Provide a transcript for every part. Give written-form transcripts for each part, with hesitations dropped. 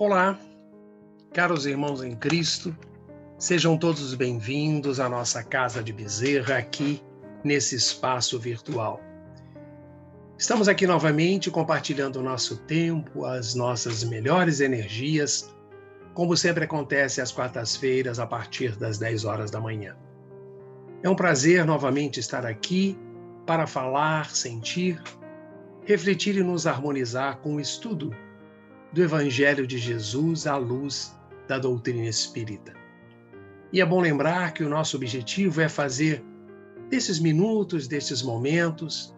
Olá, caros irmãos em Cristo, sejam todos bem-vindos à nossa Casa de Bezerra aqui nesse espaço virtual. Estamos aqui novamente compartilhando o nosso tempo, as nossas melhores energias, como sempre acontece às quartas-feiras a partir das 10 horas da manhã. É um prazer novamente estar aqui para falar, sentir, refletir e nos harmonizar com o estudo do Evangelho de Jesus à luz da doutrina espírita. E é bom lembrar que o nosso objetivo é fazer desses minutos, desses momentos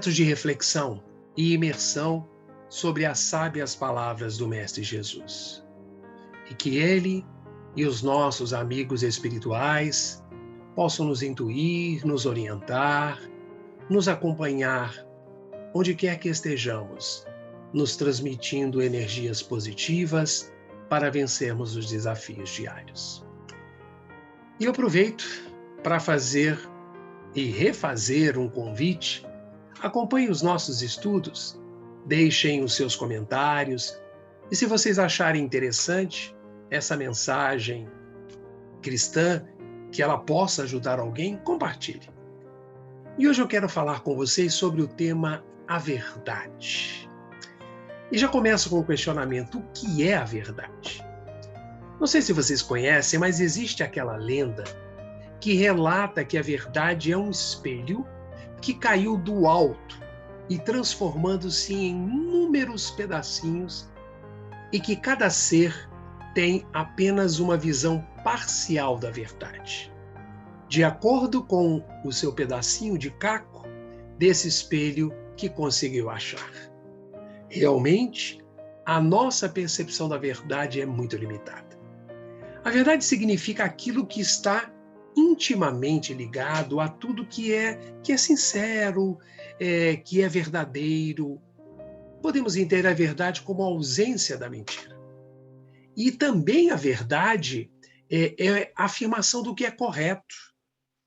de reflexão e imersão sobre as sábias palavras do Mestre Jesus. E que Ele e os nossos amigos espirituais possam nos intuir, nos orientar, nos acompanhar, onde quer que estejamos, nos transmitindo energias positivas para vencermos os desafios diários. E eu aproveito para fazer e refazer um convite. Acompanhem os nossos estudos, deixem os seus comentários e, se vocês acharem interessante essa mensagem cristã, que ela possa ajudar alguém, compartilhe. E hoje eu quero falar com vocês sobre o tema a verdade. E já começo com o questionamento: o que é a verdade? Não sei se vocês conhecem, mas existe aquela lenda que relata que a verdade é um espelho que caiu do alto e transformando-se em inúmeros pedacinhos, e que cada ser tem apenas uma visão parcial da verdade, de acordo com o seu pedacinho de caco desse espelho que conseguiu achar. Realmente, a nossa percepção da verdade é muito limitada. A verdade significa aquilo que está intimamente ligado a tudo que é sincero, que é verdadeiro. Podemos entender a verdade como a ausência da mentira. E também a verdade é a afirmação do que é correto,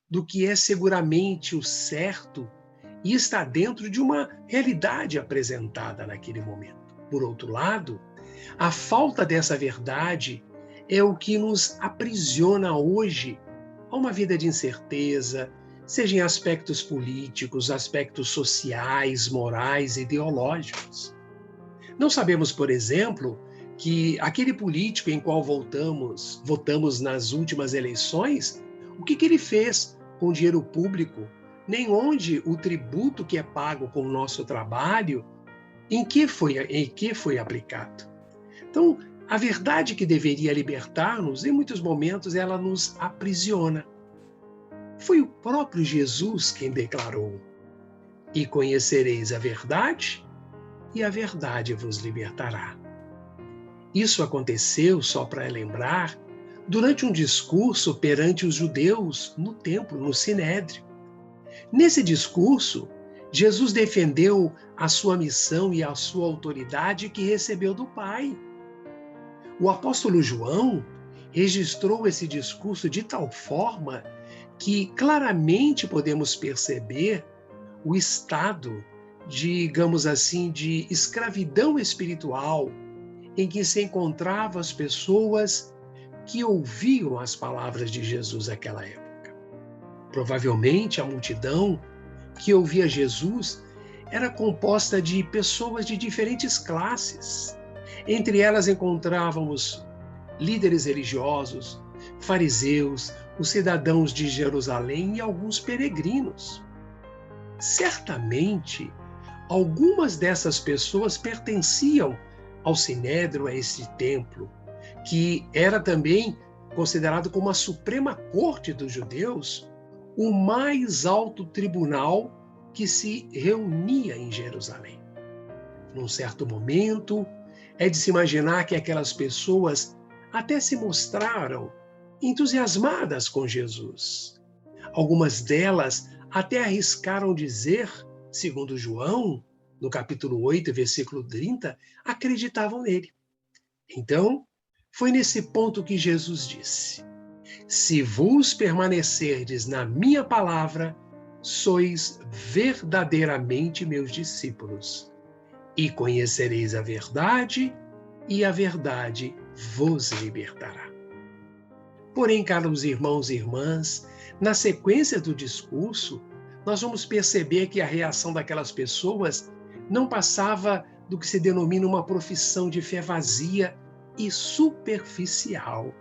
do que é seguramente o certo e está dentro de uma realidade apresentada naquele momento. Por outro lado, a falta dessa verdade é o que nos aprisiona hoje a uma vida de incerteza, seja em aspectos políticos, aspectos sociais, morais, ideológicos. Não sabemos, por exemplo, que aquele político em qual votamos nas últimas eleições, o que ele fez com o dinheiro público, nem onde o tributo que é pago com o nosso trabalho, em que foi aplicado. Então, a verdade que deveria libertar-nos, em muitos momentos, ela nos aprisiona. Foi o próprio Jesus quem declarou: "E conhecereis a verdade, e a verdade vos libertará." Isso aconteceu, só para lembrar, durante um discurso perante os judeus no templo, no Sinédrio. Nesse discurso, Jesus defendeu a sua missão e a sua autoridade que recebeu do Pai. O apóstolo João registrou esse discurso de tal forma que claramente podemos perceber o estado, digamos assim, de escravidão espiritual em que se encontravam as pessoas que ouviam as palavras de Jesus naquela época. Provavelmente a multidão que ouvia Jesus era composta de pessoas de diferentes classes. Entre elas encontrávamos líderes religiosos, fariseus, os cidadãos de Jerusalém e alguns peregrinos. Certamente, algumas dessas pessoas pertenciam ao Sinédrio, a esse templo, que era também considerado como a Suprema Corte dos judeus, o mais alto tribunal que se reunia em Jerusalém. Num certo momento, é de se imaginar que aquelas pessoas até se mostraram entusiasmadas com Jesus. Algumas delas até arriscaram dizer, segundo João, no capítulo 8, versículo 30, acreditavam nele. Então, foi nesse ponto que Jesus disse: "Se vos permanecerdes na minha palavra, sois verdadeiramente meus discípulos, e conhecereis a verdade, e a verdade vos libertará. Porém, caros irmãos e irmãs, na sequência do discurso, nós vamos perceber que a reação daquelas pessoas não passava do que se denomina uma profissão de fé vazia e superficial.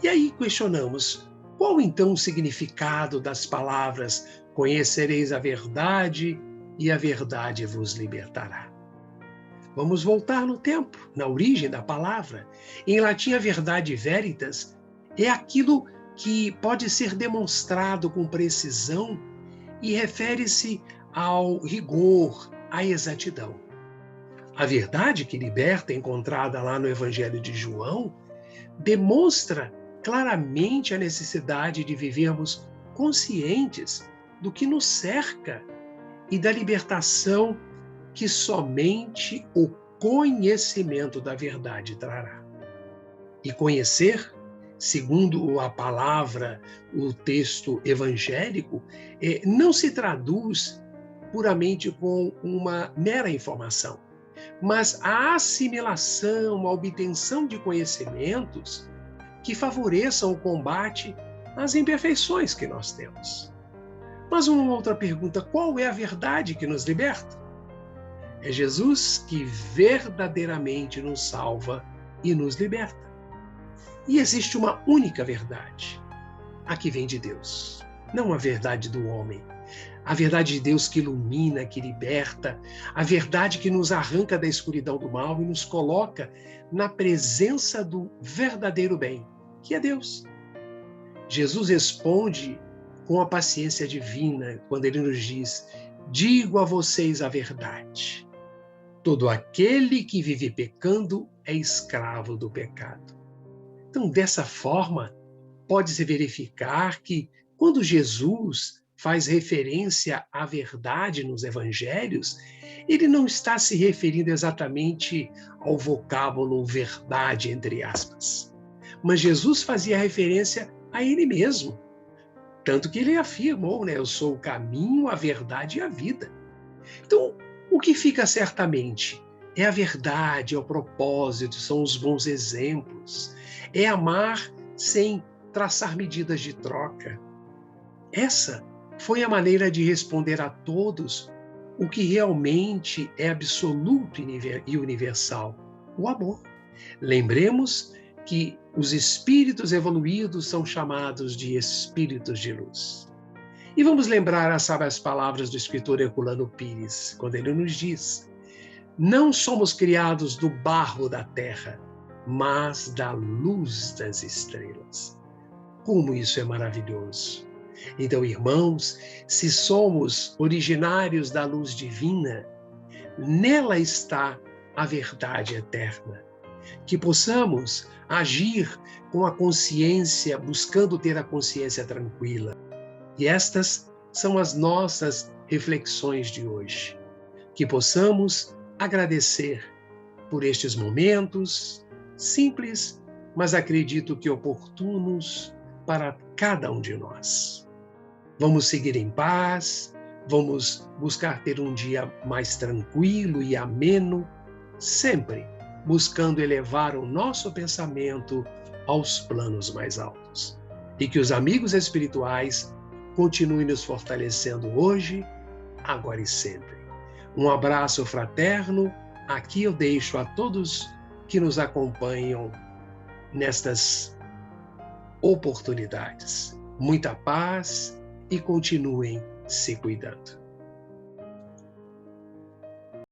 E aí questionamos, qual então o significado das palavras "conhecereis a verdade e a verdade vos libertará"? Vamos voltar no tempo, na origem da palavra. Em latim, a verdade veritas é aquilo que pode ser demonstrado com precisão e refere-se ao rigor, à exatidão. A verdade que liberta, encontrada lá no Evangelho de João, demonstra claramente a necessidade de vivermos conscientes do que nos cerca e da libertação que somente o conhecimento da verdade trará. E conhecer, segundo a palavra, o texto evangélico, não se traduz puramente com uma mera informação, mas a assimilação, a obtenção de conhecimentos que favoreçam o combate às imperfeições que nós temos. Mas uma outra pergunta: qual é a verdade que nos liberta? É Jesus que verdadeiramente nos salva e nos liberta. E existe uma única verdade, a que vem de Deus, não a verdade do homem. A verdade de Deus que ilumina, que liberta, a verdade que nos arranca da escuridão do mal e nos coloca na presença do verdadeiro bem, que é Deus. Jesus responde com a paciência divina quando ele nos diz: digo a vocês a verdade. Todo aquele que vive pecando é escravo do pecado. Então, dessa forma, pode-se verificar que quando Jesus faz referência à verdade nos evangelhos, ele não está se referindo exatamente ao vocábulo verdade, entre aspas. Mas Jesus fazia referência a ele mesmo. Tanto que ele afirmou, eu sou o caminho, a verdade e a vida. Então, o que fica certamente é a verdade, é o propósito, são os bons exemplos, é amar sem traçar medidas de troca. Essa foi a maneira de responder a todos o que realmente é absoluto e universal: o amor. Lembremos que os espíritos evoluídos são chamados de espíritos de luz. E vamos lembrar as sábias palavras do escritor Herculano Pires, quando ele nos diz: não somos criados do barro da terra, mas da luz das estrelas. Como isso é maravilhoso! Então, irmãos, se somos originários da luz divina, nela está a verdade eterna. Que possamos agir com a consciência, buscando ter a consciência tranquila. E estas são as nossas reflexões de hoje. Que possamos agradecer por estes momentos simples, mas acredito que oportunos para cada um de nós. Vamos seguir em paz, vamos buscar ter um dia mais tranquilo e ameno, sempre buscando elevar o nosso pensamento aos planos mais altos. E que os amigos espirituais continuem nos fortalecendo hoje, agora e sempre. Um abraço fraterno, aqui eu deixo a todos que nos acompanham nestas oportunidades. Muita paz e continuem se cuidando.